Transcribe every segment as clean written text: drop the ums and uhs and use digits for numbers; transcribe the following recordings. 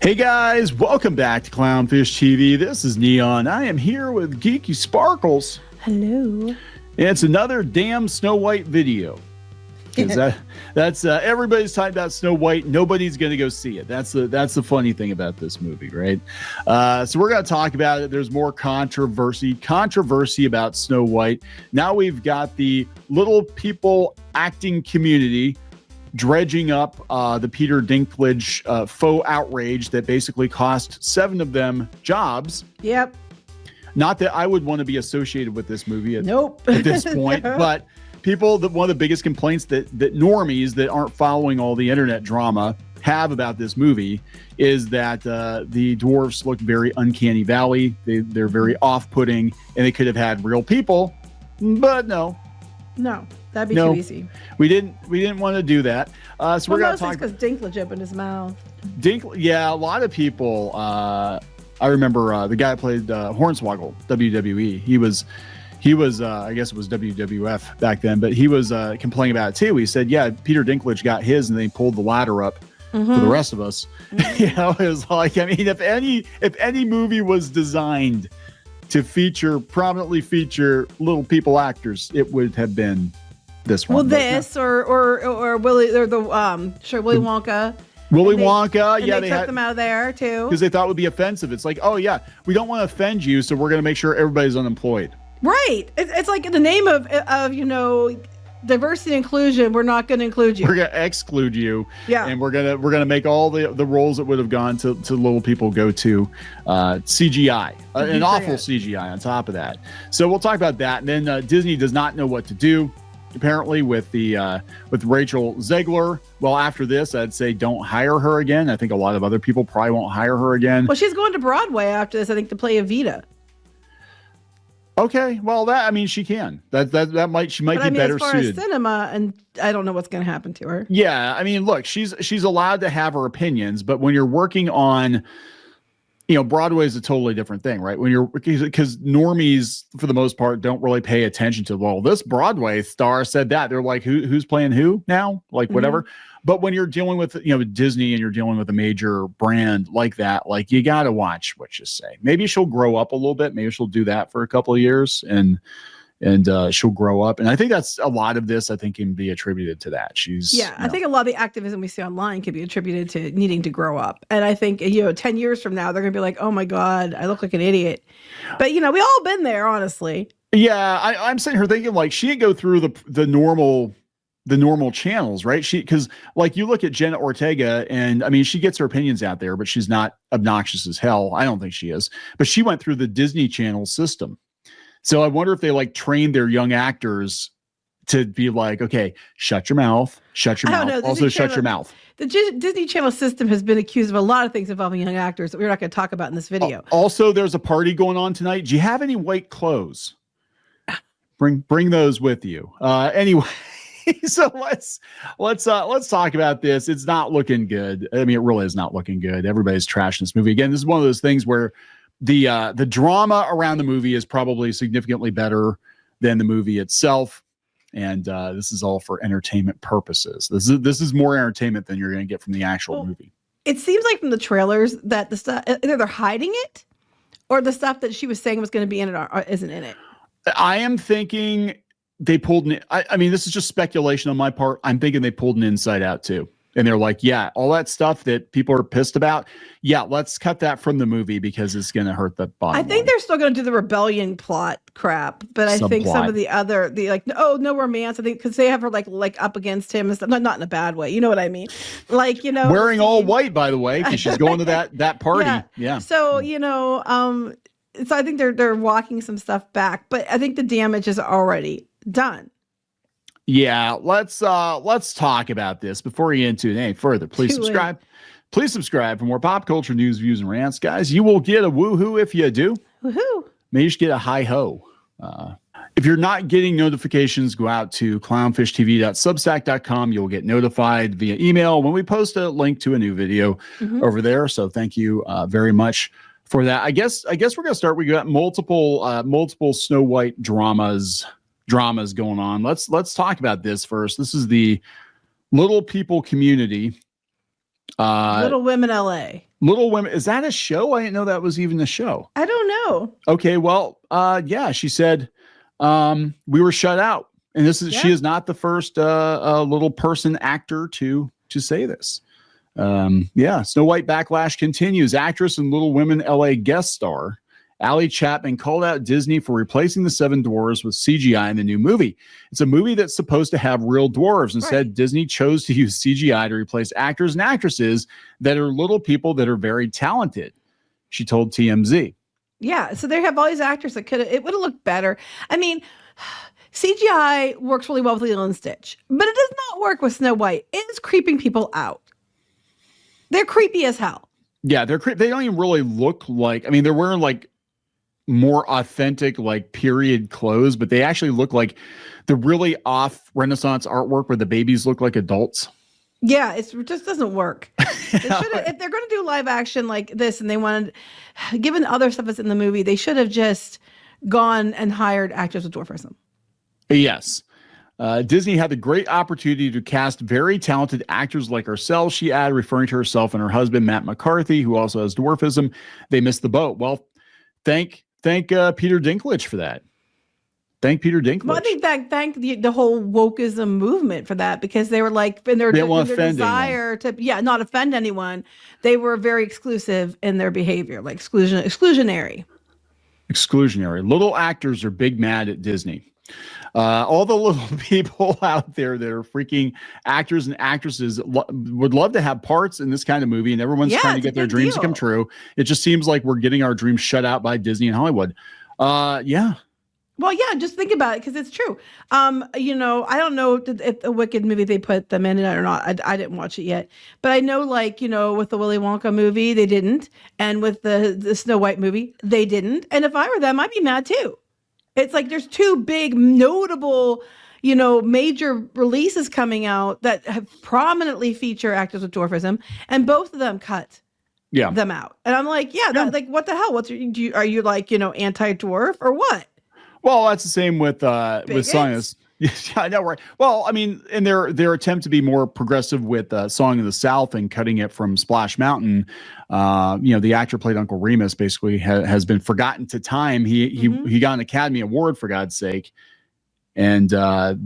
Hey guys, welcome back to Clownfish TV. This is Kneon. I am here with Geeky Sparkles. Hello. And it's another damn Snow White video. That's everybody's talking about Snow White. Nobody's going to go see it. That's the funny thing about this movie, right? So we're going to talk about it. There's more controversy about Snow White. Now we've got the little people acting community dredging up the Peter Dinklage faux outrage that basically cost 7 of them jobs. Yep. Not that I would want to be associated with this movie at this point, but people, one of the biggest complaints that normies that aren't following all the internet drama have about this movie is that the dwarfs look very uncanny valley. They're very off-putting, and they could have had real people, but no. No, that'd be too easy. We didn't want to do that. So we're going to talk because Dinklage opened his mouth. Yeah, a lot of people. I remember the guy who played Hornswoggle, WWE. He was I guess it was WWF back then, but he was complaining about it too. He said, yeah, Peter Dinklage got his and they pulled the ladder up for the rest of us. You know, it was like, I mean, if any movie was designed to prominently feature little people actors, it would have been this one. Well, this or Willy or the Willy Wonka. Willy Wonka, yeah, they took them out of there too because they thought it would be offensive. It's like, oh yeah, we don't want to offend you, so we're going to make sure everybody's unemployed. Right. It's like in the name of diversity and inclusion, we're not going to include you. We're going to exclude you. Yeah. And we're gonna make all the roles that would have gone to little people go to CGI, an awful CGI on top of that. So we'll talk about that. And then Disney does not know what to do. Apparently with Rachel Zegler. Well, after this, I'd say don't hire her again. I think a lot of other people probably won't hire her again. Well, she's going to Broadway after this, I think, to play Evita. Okay, well, she can. She might be better as far suited. As cinema, and I don't know what's going to happen to her. Yeah, I mean, look, she's allowed to have her opinions, but when you're working on, Broadway is a totally different thing, right? Because normies for the most part don't really pay attention to, well, this Broadway star said that. They're like, who's playing who now? Like whatever. But when you're dealing with, Disney and you're dealing with a major brand like that, like you got to watch what you say. Maybe she'll grow up a little bit. Maybe she'll do that for a couple of years and she'll grow up. And I think that's a lot of this, I think, can be attributed to that. I think a lot of the activism we see online can be attributed to needing to grow up. And I think, 10 years from now, they're going to be like, oh my God, I look like an idiot. But, we all been there, honestly. Yeah. I'm sitting here thinking like she didn't go through the normal channels, right? Because like you look at Jenna Ortega and I mean, she gets her opinions out there, but she's not obnoxious as hell. I don't think she is, but she went through the Disney Channel system. So I wonder if they like trained their young actors to be like, okay, shut your mouth, also shut your mouth. The Disney Channel system has been accused of a lot of things involving young actors that we're not going to talk about in this video. Also, there's a party going on tonight. Do you have any white clothes? Bring those with you. Anyway. So let's talk about this. It's not looking good. I mean, it really is not looking good. Everybody's trashing this movie. Again, this is one of those things where the drama around the movie is probably significantly better than the movie itself. And this is all for entertainment purposes. This is more entertainment than you're going to get from the actual movie. It seems like from the trailers that the stuff, either they're hiding it or the stuff that she was saying was going to be in it isn't in it. I am thinking they pulled an, I mean, this is just speculation on my part. I'm thinking they pulled an Inside Out too. And they're like, yeah, all that stuff that people are pissed about. Yeah, let's cut that from the movie because it's going to hurt the bottom line. I think they're still going to do the rebellion plot crap. But I think some of the no romance. I think because they have her like up against him and stuff. Not in a bad way. You know what I mean? Like, wearing all white, by the way, because she's going to that party. Yeah. So, so I think they're walking some stuff back, but I think the damage is already done. Yeah, let's talk about this before we get into it any further. Please subscribe. Please subscribe for more pop culture news, views, and rants, guys. You will get a woohoo if you do. Woohoo! Maybe you should get a hi ho. If you're not getting notifications, go out to clownshishtv.substack.com. You'll get notified via email when we post a link to a new video over there. So thank you very much for that. I guess we're gonna start. We got multiple Snow White dramas going on. Let's talk about this first. This is the little people community. Little Women LA. Little Women, is that a show? I didn't know that was even a show. I don't know. Okay, well, yeah, she said we were shut out. And she is not the first little person actor to say this. Snow White backlash continues. Actress and Little Women LA guest star Allie Chapman called out Disney for replacing the Seven Dwarfs with CGI in the new movie. It's a movie that's supposed to have real dwarves. Instead, Disney chose to use CGI to replace actors and actresses that are little people that are very talented, she told TMZ. Yeah, so they have all these actors that it would have looked better. I mean, CGI works really well with Lilo and Stitch, but it does not work with Snow White. It is creeping people out. They're creepy as hell. Yeah, they don't even really look like, I mean, they're wearing like more authentic, like period clothes, but they actually look like the really off Renaissance artwork where the babies look like adults. Yeah, it just doesn't work. If they're going to do live action like this and they wanted, given other stuff that's in the movie, they should have just gone and hired actors with dwarfism. Yes. Disney had the great opportunity to cast very talented actors like ourselves, she added, referring to herself and her husband, Matt McCarthy, who also has dwarfism. They missed the boat. Well, thank Peter Dinklage for that. Thank Peter Dinklage. Well, I think thank the whole wokeism movement for that, because they were like, in their desire to not offend anyone, they were very exclusive in their behavior, like exclusionary. Little actors are big mad at Disney. All the little people out there that are freaking actors and actresses would love to have parts in this kind of movie, and everyone's trying to get their dreams to come true. It just seems like we're getting our dreams shut out by Disney and Hollywood. Yeah. Well, yeah, just think about it, because it's true. I don't know if the Wicked movie they put them in it or not. I didn't watch it yet, but I know, like, with the Willy Wonka movie, they didn't, and with the Snow White movie, they didn't. And if I were them, I'd be mad too. It's like there's two big notable, major releases coming out that have prominently feature actors with dwarfism, and both of them cut them out. And I'm like, like, what the hell? Are you like, anti-dwarf or what? Well, that's the same with Song. Yeah, I know, right? Well, I mean, in their attempt to be more progressive with Song of the South and cutting it from Splash Mountain, the actor played Uncle Remus basically has been forgotten to time. He got an Academy Award, for God's sake, and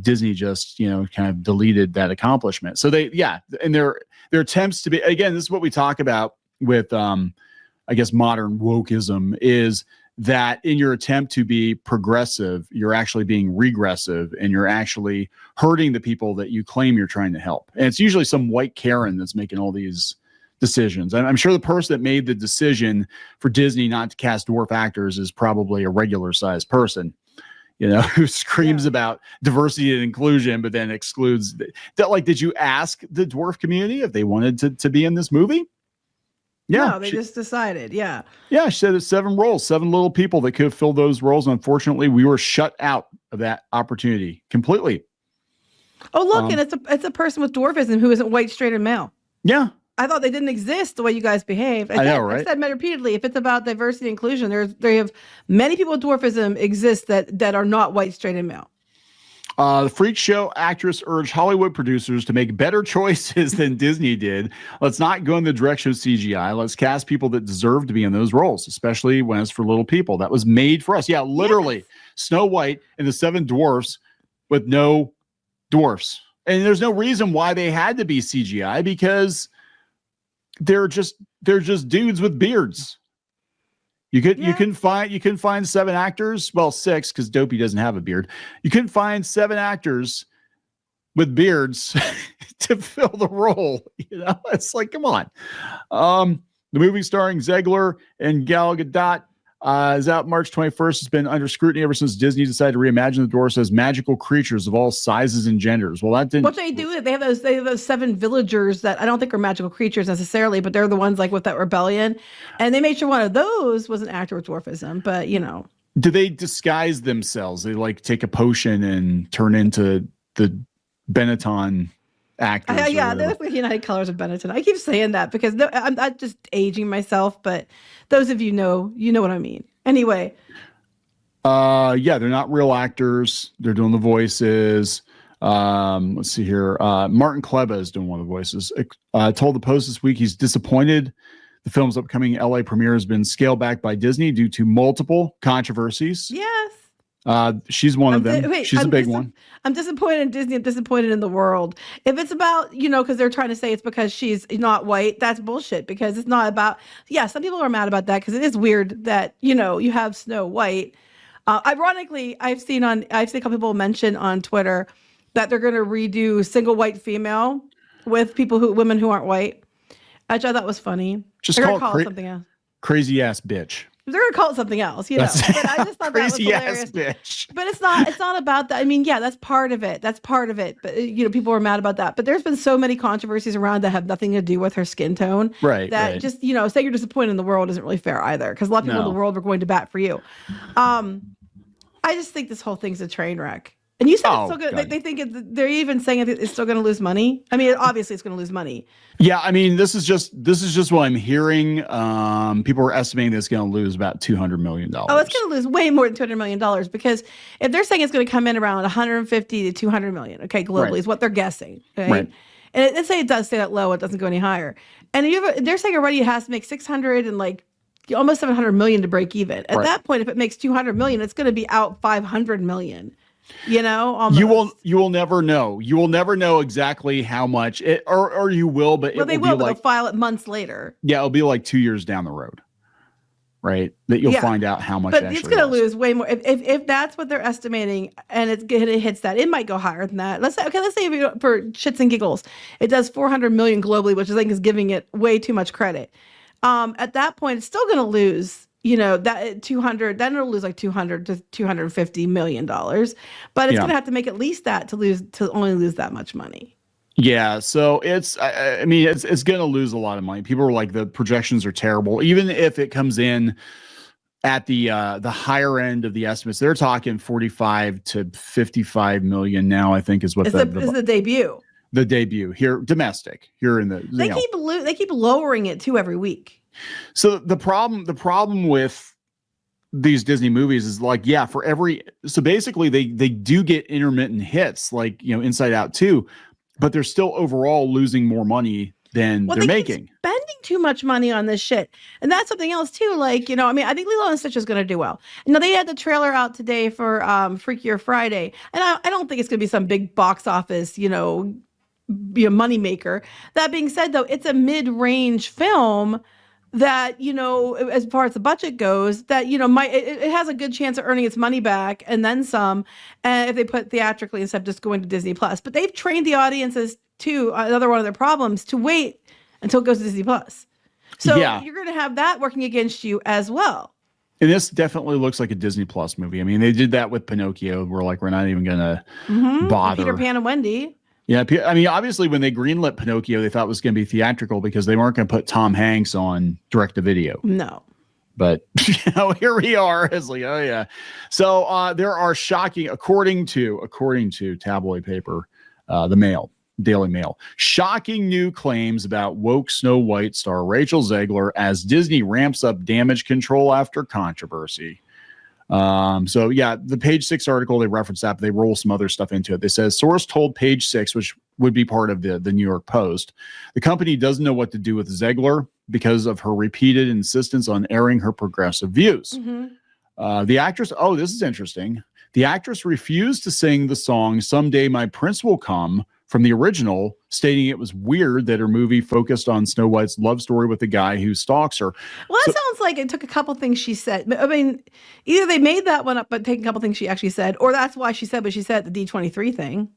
Disney just kind of deleted that accomplishment. So and their attempts to be, again, this is what we talk about with I guess modern wokeism, is that in your attempt to be progressive, you're actually being regressive, and you're actually hurting the people that you claim you're trying to help. And it's usually some white Karen that's making all these decisions. I'm sure the person that made the decision for Disney not to cast dwarf actors is probably a regular sized person, who screams about diversity and inclusion, but then excludes that. Like, did you ask the dwarf community if they wanted to be in this movie? Yeah, no, they just decided. Yeah, she said it's 7 roles, 7 little people that could have filled those roles. Unfortunately, we were shut out of that opportunity completely. Oh, look, and it's a person with dwarfism who isn't white, straight, or male. Yeah, I thought they didn't exist the way you guys behave. I know, right? I said repeatedly, if it's about diversity and inclusion, they have many people with dwarfism exist that are not white, straight, and male. The freak show actress urged Hollywood producers to make better choices than Disney did. Let's not go in the direction of CGI. Let's cast people that deserve to be in those roles, especially when it's for little people. That was made for us. Yeah, literally. Yes. Snow White and the 7 dwarfs with no dwarfs. And there's no reason why they had to be CGI, because they're just dudes with beards. You can find 7 actors, well, 6, because Dopey doesn't have a beard. You couldn't find 7 actors with beards to fill the role. It's like, come on. The movie starring Zegler and Gal Gadot is out March 21st. It's been under scrutiny ever since Disney decided to reimagine the dwarfs as magical creatures of all sizes and genders. Well, that didn't. What they do, they have those 7 villagers that I don't think are magical creatures necessarily, but they're the ones like with that rebellion, and they made sure one of those was an actor with dwarfism. But do they disguise themselves? They like take a potion and turn into the Benetton actors. They look like United Colors of Benetton. I keep saying that because I'm not just aging myself, but those of you know what I mean. Anyway. They're not real actors. They're doing the voices. Let's see here. Martin Kleba is doing one of the voices. Told the Post this week he's disappointed the The film's upcoming LA premiere has been scaled back by Disney due to multiple controversies. Yes. She's one of them. She's a big one. I'm disappointed in Disney. I'm disappointed in the world. If it's about, because they're trying to say it's because she's not white, that's bullshit, because it's not about, some people are mad about that because it is weird that, you have Snow White. Ironically, I've seen a couple people mention on Twitter that they're going to redo single white female with women who aren't white, which I thought was funny. Just call it something else. Crazy ass bitch. They're gonna call it something else, but I just thought that was hilarious. Bitch. But it's not about that. I mean, that's part of it. But people were mad about that. But there's been so many controversies around that have nothing to do with her skin tone. Right. That just saying you're disappointed in the world isn't really fair either. Because a lot of people in the world were going to bat for you. I just think this whole thing's a train wreck. And you said it's still good. They think they're even saying it's still going to lose money. I mean, obviously it's going to lose money. Yeah, I mean, this is just what I'm hearing. People are estimating that it's going to lose about $200 million. Oh, it's going to lose way more than $200 million, because if they're saying it's going to come in around 150 to 200 million, okay, globally is what they're guessing. Okay? Right. And let's say it does stay that low, it doesn't go any higher. And they're saying already it has to make 600 and almost 700 million to break even. At that point, if it makes 200 million, it's going to be out 500 million. Almost. You will never know. You will never know exactly how much it, or you will, but they will, but they'll file it months later. Yeah, it'll be 2 years down the road, right? That you'll find out how much. But it's going to lose way more if that's what they're estimating, and it hits that. It might go higher than that. Let's say for shits and giggles, it does 400 million globally, which I think is giving it way too much credit. At that point, it's still going to lose. That 200, then it'll lose 200 to $250 million, but it's going to have to make at least that to only lose that much money. Yeah. So it's going to lose a lot of money. People are like, the projections are terrible. Even if it comes in at the higher end of the estimates, they're talking 45 to 55 million now, I think is what is the debut. The debut here, domestic here in the, they keep lowering it too every week. So the problem with these Disney movies is so basically they do get intermittent hits Inside Out 2, but they're still overall losing more money than they're making. Keep spending too much money on this shit. And that's something else too. I think Lilo and Stitch is going to do well. Now they had the trailer out today for Freakier Friday. And I don't think it's going to be some big box office, be a moneymaker. That being said, though, it's a mid-range film that, as far as the budget goes, that, it has a good chance of earning its money back and then some, if they put theatrically instead of just going to Disney Plus. But they've trained the audiences to, another one of their problems, to wait until it goes to Disney Plus. So you're going to have that working against you as well. And this definitely looks like a Disney Plus movie. I mean, they did that with Pinocchio. We're not even going to bother. Peter Pan and Wendy. Yeah, I mean, obviously, when they greenlit Pinocchio, they thought it was going to be theatrical because they weren't going to put Tom Hanks on direct-to-video. No. But, here we are. It's like, oh, yeah. So there are shocking, according to tabloid paper, the Daily Mail, shocking new claims about woke Snow White star Rachel Zegler as Disney ramps up damage control after controversy. The Page 6 article, they reference that, but they roll some other stuff into it. They says source told Page 6, which would be part of the New York Post, the company doesn't know what to do with Zegler because of her repeated insistence on airing her progressive views. The actress, this is interesting. The actress refused to sing the song Someday My Prince Will Come from the original, stating it was weird that her movie focused on Snow White's love story with the guy who stalks her. Well, that sounds like it took a couple things she said. I mean, either they made that one up, but taking a couple things she actually said, or that's why she said what she said at the D23 thing.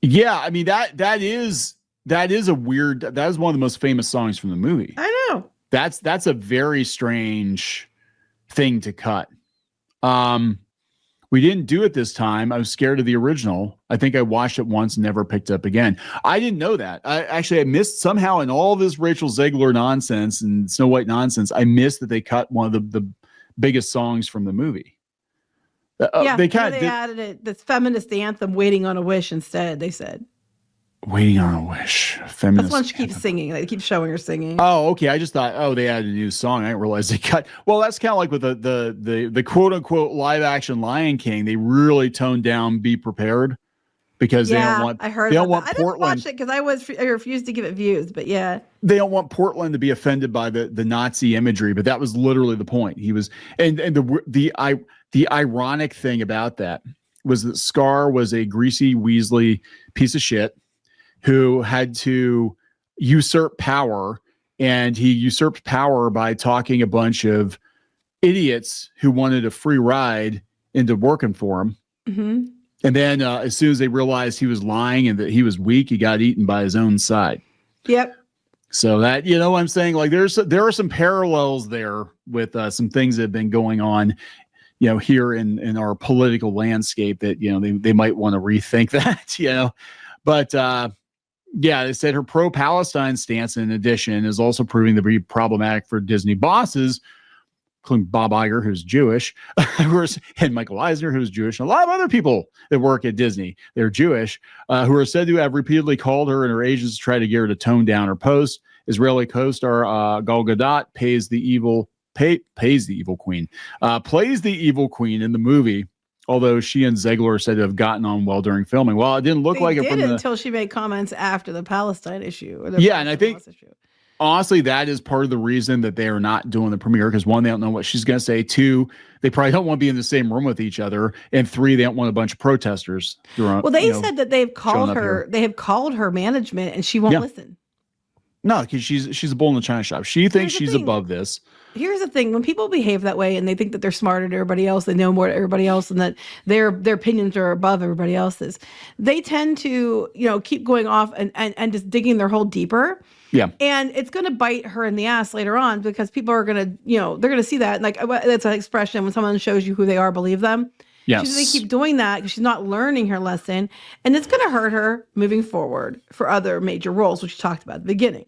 Yeah, I mean, that is a weird, that is one of the most famous songs from the movie. I know. That's a very strange thing to cut. We didn't do it this time. I was scared of the original. I think I watched it once and never picked it up again. I didn't know that. I missed somehow in all this Rachel Zegler nonsense and Snow White nonsense. I missed that they cut one of the biggest songs from the movie. They added it. This feminist anthem, "Waiting on a Wish," instead. They said. Waiting on a Wish. Feminist. That's one she keeps singing. They keep showing her singing. Oh, okay. I just thought, they added a new song. I didn't realize they cut. Well, that's kind of like with the quote unquote live action Lion King. They really toned down "Be Prepared." because they don't want. I heard. They don't want I didn't Portland. watch it because I refused to give it views. But yeah, they don't want Portland to be offended by the Nazi imagery. But that was literally the point. He was, and the ironic thing about that was that Scar was a greasy Weasley piece of shit who had to usurp power, and he usurped power by talking a bunch of idiots who wanted a free ride into working for him. Mm-hmm. And then as soon as they realized he was lying and that he was weak, he got eaten by his own side. Yep. So that, you know what I'm saying? Like there are some parallels there with some things that have been going on, you know, here in our political landscape that, you know, they might want to rethink that, you know. But yeah, they said her pro-Palestine stance, in addition, is also proving to be problematic for Disney bosses, including Bob Iger, who's Jewish, and Michael Eisner, who's Jewish, and a lot of other people that work at Disney, they're Jewish, who are said to have repeatedly called her and her agents to try to get her to tone down her post. Israeli co-star Gal Gadot plays the evil queen in the movie, although she and Zegler are said to have gotten on well during filming. Well, it didn't look like it until she made comments after the Palestine issue. And I think honestly, that is part of the reason that they are not doing the premiere, because one, they don't know what she's going to say. Two, they probably don't want to be in the same room with each other. And three, they don't want a bunch of protesters. Well, they said that they've called her. They have called her management, and she won't listen. No, because she's a bull in the china shop. She thinks she's above this. Here's the thing: when people behave that way and they think that they're smarter than everybody else, they know more than everybody else, and that their opinions are above everybody else's, they tend to, you know, keep going off and just digging their hole deeper. Yeah. And it's going to bite her in the ass later on, because people are going to, you know, they're going to see that. Like, that's an expression: when someone shows you who they are, believe them. Yes. She's going to keep doing that because she's not learning her lesson. And it's going to hurt her moving forward for other major roles, which you talked about at the beginning.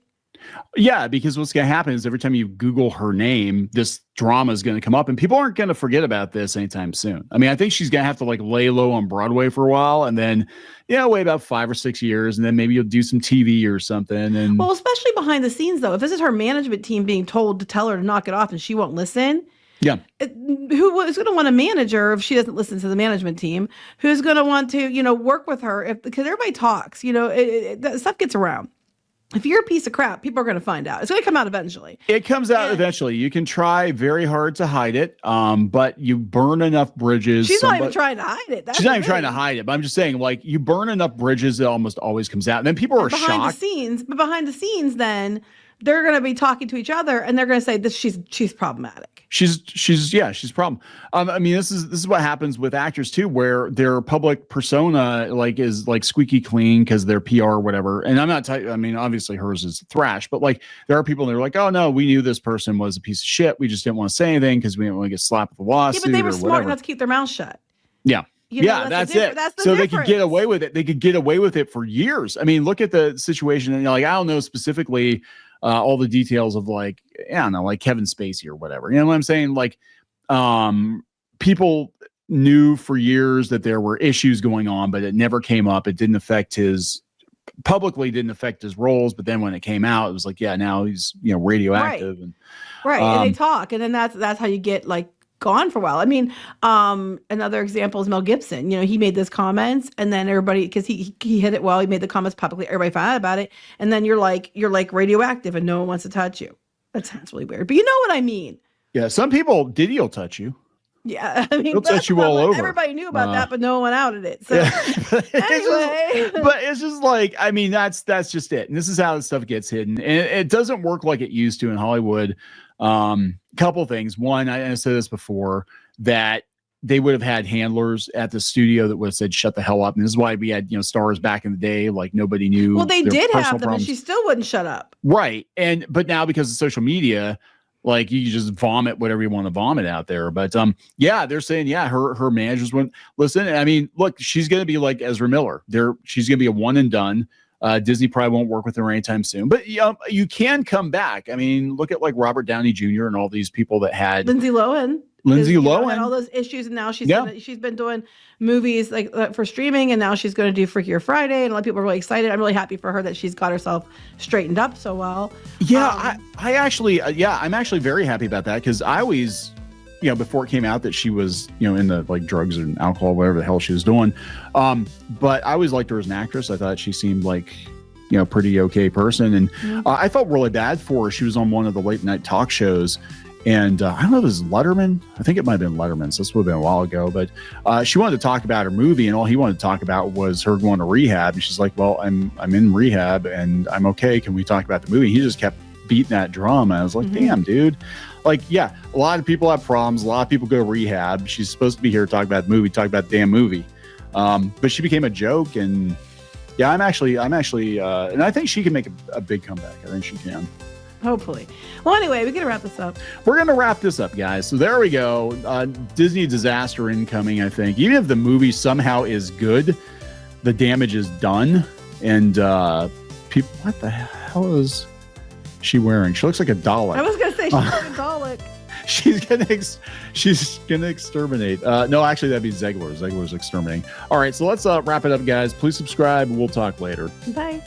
Yeah, because what's going to happen is every time you Google her name, this drama is going to come up, and people aren't going to forget about this anytime soon. I mean, I think she's going to have to like lay low on Broadway for a while, and then, you know, wait about 5 or 6 years, and then maybe you'll do some TV or something. And well, especially behind the scenes, though, if this is her management team being told to tell her to knock it off and she won't listen. Yeah. Who is going to want a manager if she doesn't listen to the management team? Who's going to want to, you know, work with her? Because everybody talks, you know, that stuff gets around. If you're a piece of crap, people are going to find out. It's going to come out eventually. It comes out eventually. You can try very hard to hide it, but you burn enough bridges. She's not even trying to hide it. She's not even trying to hide it. But I'm just saying, like, you burn enough bridges, it almost always comes out. And then people are shocked. Behind the scenes, then they're going to be talking to each other, and they're going to say this. She's problematic. She's a problem. I mean, this is what happens with actors too, where their public persona is squeaky clean because their PR or whatever. And I'm not I mean, obviously hers is thrash, but like there are people that are like, oh no, we knew this person was a piece of shit. We just didn't want to say anything because we didn't want to get slapped with a lawsuit. Yeah, but they were smart enough to keep their mouth shut. Yeah. You know, that's it. So they could get away with it. They could get away with it for years. I mean, look at the situation. And like, I don't know specifically all the details of like, I don't know, like Kevin Spacey or whatever. You know what I'm saying? Like, people knew for years that there were issues going on, but it never came up. It didn't affect his roles. But then when it came out, it was like, yeah, now he's, you know, radioactive. Right. And they talk. And then that's how you get like gone for a while. I mean, another example is Mel Gibson. You know, he made those comments, and then everybody, because he hit it well, he made the comments publicly, everybody found out about it, and then you're like radioactive and no one wants to touch you. That sounds really weird, but you know what I mean. Yeah, some people, Diddy will touch you. Yeah, I mean, he'll touch you all over. Everybody knew about that, but no one outed it. So anyway, but it's just like, I mean, that's just it. And this is how this stuff gets hidden, and it doesn't work like it used to in Hollywood. Couple things. One, I said this before, that they would have had handlers at the studio that would have said, shut the hell up. And this is why we had, you know, stars back in the day, like nobody knew. Well, they did have them, problems. and she still wouldn't shut up. Right. But now because of social media, like you just vomit whatever you want to vomit out there. But yeah, they're saying, yeah, her managers wouldn't listen. I mean, look, she's going to be like Ezra Miller. She's going to be a one and done. Disney probably won't work with her anytime soon, but you can come back. I mean, look at like Robert Downey Jr. and all these people that had Lindsay Lohan. Had all those issues, and now she's been doing movies like for streaming, and now she's going to do Freakier Friday, and a lot of people are really excited. I'm really happy for her that she's got herself straightened up so well. Yeah, I'm actually very happy about that, because I always before it came out that she was, into like drugs and alcohol, whatever the hell she was doing. But I always liked her as an actress. I thought she seemed like, pretty okay person. And I felt really bad for her. She was on one of the late night talk shows. And I don't know if it was Letterman. I think it might have been Letterman. So this would have been a while ago. But she wanted to talk about her movie, and all he wanted to talk about was her going to rehab. And she's like, well, I'm in rehab and I'm okay. Can we talk about the movie? He just kept beating that drum. And I was like, damn, dude. Like, yeah, a lot of people have problems. A lot of people go to rehab. She's supposed to be here to talk about the movie, talk about the damn movie. But she became a joke. And yeah, I'm actually, and I think she can make a big comeback. I think she can. Hopefully. Well, anyway, we're going to wrap this up. We're going to wrap this up, guys. So there we go. Disney disaster incoming, I think. Even if the movie somehow is good, the damage is done. And people, what the hell is she wearing? She looks like a Dalek. I was going to say she's like a Dalek. She's gonna exterminate. No, actually, that'd be Zegler. Zegler's exterminating. All right, so let's wrap it up, guys. Please subscribe. We'll talk later. Bye.